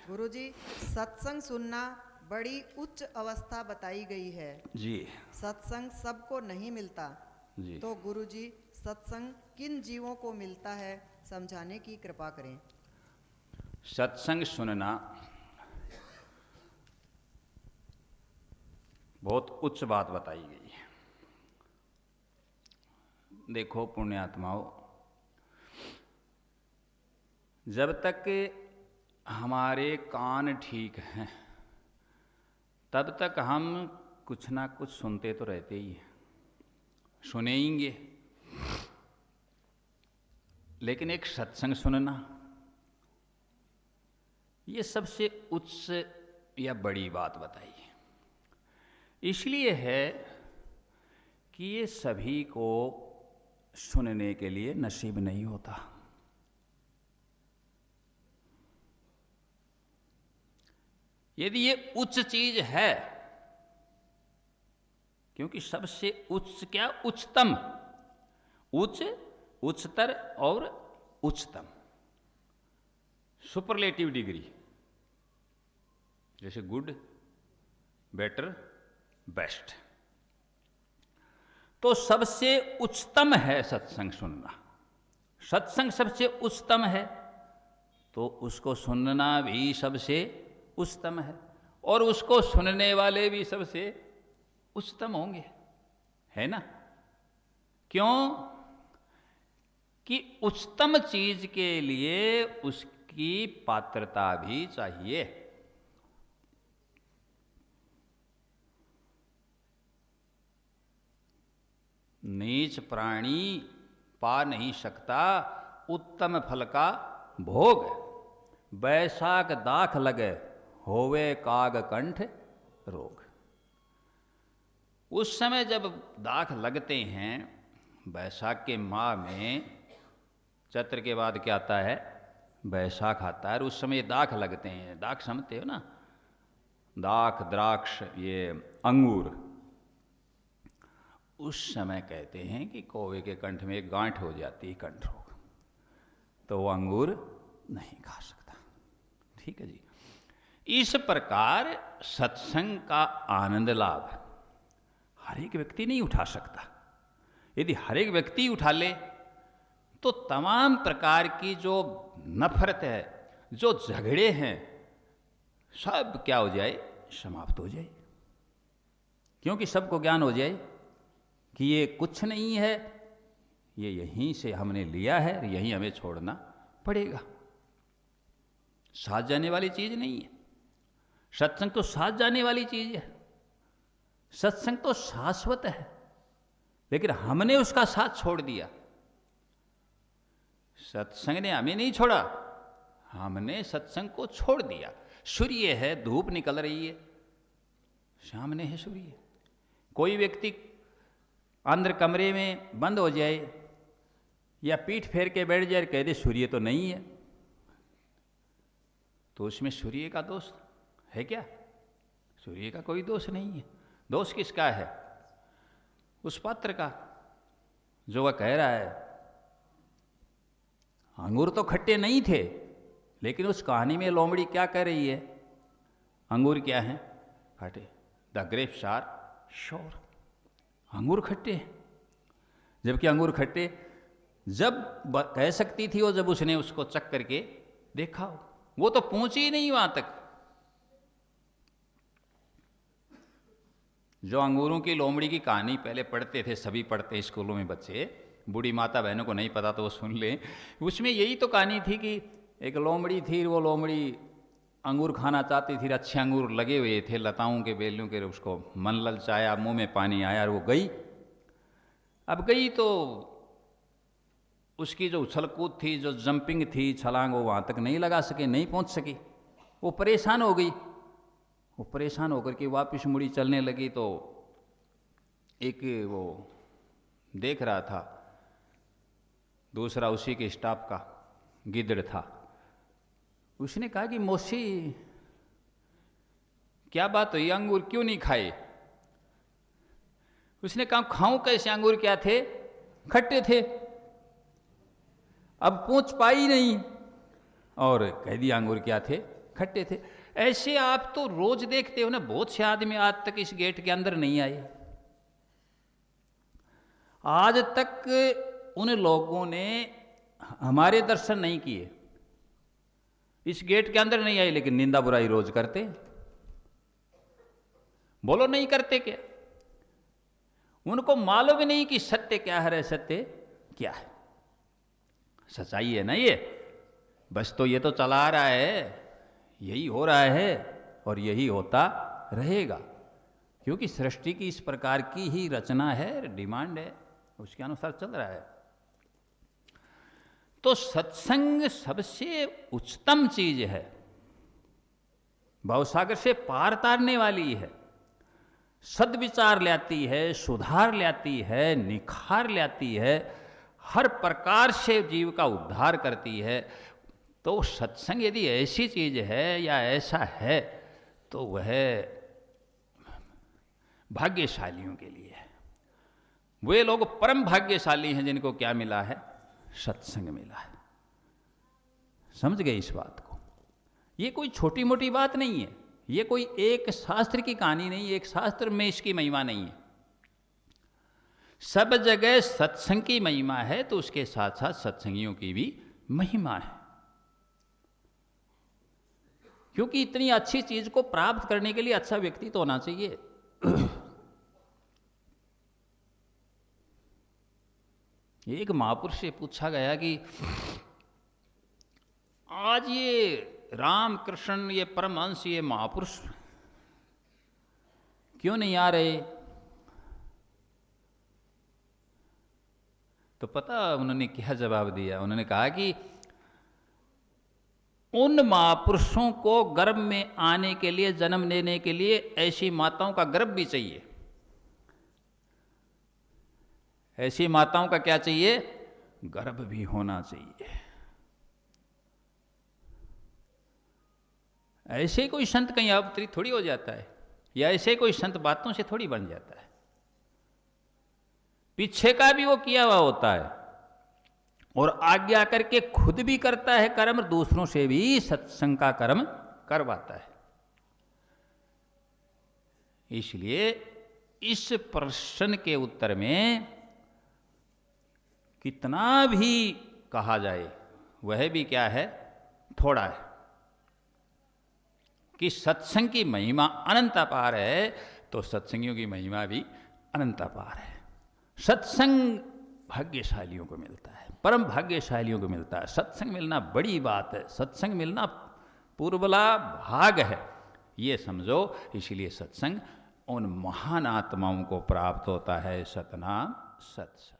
गुरुजी, सत्संग सुनना बड़ी उच्च अवस्था बताई गई है जी सत्संग सबको नहीं मिलता। जी। तो गुरुजी, सत्संग किन जीवों को मिलता है, समझाने की कृपा करें। सत्संग सुनना बहुत उच्च बात बताई गई है। देखो पुण्यात्माओं, जब तक हमारे कान ठीक हैं तब तक हम कुछ ना कुछ सुनते तो रहते ही हैं, सुनेंगे। लेकिन एक सत्संग सुनना, ये सबसे उच्च या बड़ी बात बताई है। इसलिए है कि ये सभी को सुनने के लिए नसीब नहीं होता। यदि ये उच्च चीज है, क्योंकि सबसे उच्च क्या, उच्चतम, उच्च, उच्चतर और उच्चतम, सुपरलेटिव डिग्री, जैसे गुड, बेटर, बेस्ट। तो सबसे उच्चतम है सत्संग सुनना। सत्संग सबसे उच्चतम है तो उसको सुनना भी सबसे उच्चतम है, और उसको सुनने वाले भी सबसे उच्चतम होंगे, है ना। क्यों कि उच्चतम चीज के लिए उसकी पात्रता भी चाहिए। नीच प्राणी पा नहीं सकता उत्तम फल का भोग, बैसाख दाख लगे होवे काग कंठ रोग। उस समय जब दाख लगते हैं, बैसाख के माह में, चैत्र के बाद क्या आता है, बैसाख आता है, और उस समय दाख लगते हैं। दाख समझते हो ना, दाख, द्राक्ष, ये अंगूर। उस समय कहते हैं कि कौवे के कंठ में एक गांठ हो जाती है, कंठ रोग, तो वो अंगूर नहीं खा सकता। ठीक है जी। इस प्रकार सत्संग का आनंद लाभ हर एक व्यक्ति नहीं उठा सकता। यदि हर एक व्यक्ति उठा ले तो तमाम प्रकार की जो नफरत है, जो झगड़े हैं, सब क्या हो जाए, समाप्त हो जाए। क्योंकि सबको ज्ञान हो जाए कि ये कुछ नहीं है, ये यहीं से हमने लिया है, यहीं हमें छोड़ना पड़ेगा। साथ जाने वाली चीज नहीं है सत्संग, तो साथ जाने वाली चीज है। सत्संग तो शाश्वत है, लेकिन हमने उसका साथ छोड़ दिया। सत्संग ने हमें नहीं छोड़ा, हमने सत्संग को छोड़ दिया। सूर्य है, धूप निकल रही है, सामने है सूर्य। कोई व्यक्ति अंदर कमरे में बंद हो जाए या पीठ फेर के बैठ जाए, कह दे सूर्य तो नहीं है, तो उसमें सूर्य का दोष है क्या? सूर्य का कोई दोष नहीं है। दोष किसका है? उस पात्र का, जो वह कह रहा है। अंगूर तो खट्टे नहीं थे, लेकिन उस कहानी में लोमड़ी क्या कह रही है, अंगूर क्या है, खट्टे। द ग्रेप्स आर श्योर, अंगूर खट्टे हैं। जबकि अंगूर खट्टे जब कह सकती थी वो, जब उसने उसको चख करके देखा हो। वो तो पहुंची ही नहीं वहां तक। जो अंगूरों की लोमड़ी की कहानी पहले पढ़ते थे, सभी पढ़ते हैं स्कूलों में बच्चे, बूढ़ी माता बहनों को नहीं पता तो वो सुन लें। उसमें यही तो कहानी थी कि एक लोमड़ी थी, वो लोमड़ी अंगूर खाना चाहती थी, अच्छे अंगूर लगे हुए थे, लताओं के बेलों के, उसको मन ललचाया, मुंह में पानी आया और वो गई। अब गई तो उसकी जो उछल कूद थी, जो जंपिंग थी, छलांग, वो वहाँ तक नहीं लगा सके, नहीं पहुँच सकी। वो परेशान हो गई। वो परेशान होकर के वापस मुड़ी चलने लगी तो एक वो देख रहा था, दूसरा उसी के स्टाफ का गिद्ध था। उसने कहा कि मौसी क्या बात हुई, अंगूर क्यों नहीं खाए? उसने कहा खाऊं कैसे, अंगूर क्या थे, खट्टे थे, अब पहुंच पाई नहीं। और कह दिया अंगूर क्या थे, इकट्ठे थे। ऐसे आप तो रोज देखते हो ना, बहुत से आदमी आज तक इस गेट के अंदर नहीं आए। आज तक उन लोगों ने हमारे दर्शन नहीं किए, इस गेट के अंदर नहीं आए, लेकिन निंदा बुराई रोज करते। बोलो नहीं करते क्या? उनको मालूम ही नहीं कि सत्य क्या है, सत्य क्या है, सच्चाई है ना ये। बस तो ये तो चला आ रहा है, यही हो रहा है और यही होता रहेगा, क्योंकि सृष्टि की इस प्रकार की ही रचना है, डिमांड है, उसके अनुसार चल रहा है। तो सत्संग सबसे उच्चतम चीज है, भवसागर से पार तारने वाली है, सद्विचार लाती है, सुधार लाती है, निखार लाती है, हर प्रकार से जीव का उद्धार करती है। तो सत्संग यदि ऐसी चीज है या ऐसा है तो वह भाग्यशालियों के लिए है। वे लोग परम भाग्यशाली हैं जिनको क्या मिला है? सत्संग मिला है। समझ गए इस बात को? ये कोई छोटी मोटी बात नहीं है, ये कोई एक शास्त्र की कहानी नहीं, एक शास्त्र में इसकी महिमा नहीं है। सब जगह सत्संग की महिमा है तो उसके साथ साथ सत्संगियों की भी महिमा है, क्योंकि इतनी अच्छी चीज को प्राप्त करने के लिए अच्छा व्यक्ति तो होना चाहिए। एक महापुरुष से पूछा गया कि आज ये रामकृष्ण, ये परमहंस, ये महापुरुष क्यों नहीं आ रहे? तो पता उन्होंने क्या जवाब दिया? उन्होंने कहा कि उन महापुरुषों को गर्भ में आने के लिए, जन्म लेने के लिए ऐसी माताओं का गर्भ भी चाहिए। ऐसी माताओं का क्या चाहिए? गर्भ भी होना चाहिए। ऐसे कोई संत कहीं अवतरित थोड़ी हो जाता है, या ऐसे कोई संत बातों से थोड़ी बन जाता है। पीछे का भी वो किया हुआ होता है और आगे आकर के खुद भी करता है कर्म, दूसरों से भी सत्संग का कर्म करवाता है। इसलिए इस प्रश्न के उत्तर में कितना भी कहा जाए वह भी क्या है? थोड़ा है। कि सत्संग की महिमा अनंत अपार है तो सत्संगियों की महिमा भी अनंत अपार है। सत्संग भाग्यशालियों को मिलता है, परम भाग्यशालियों को मिलता है। सत्संग मिलना बड़ी बात है, सत्संग मिलना पूर्वला भाग है, ये समझो। इसलिए सत्संग उन महान आत्माओं को प्राप्त होता है। सतनाम सत्संग।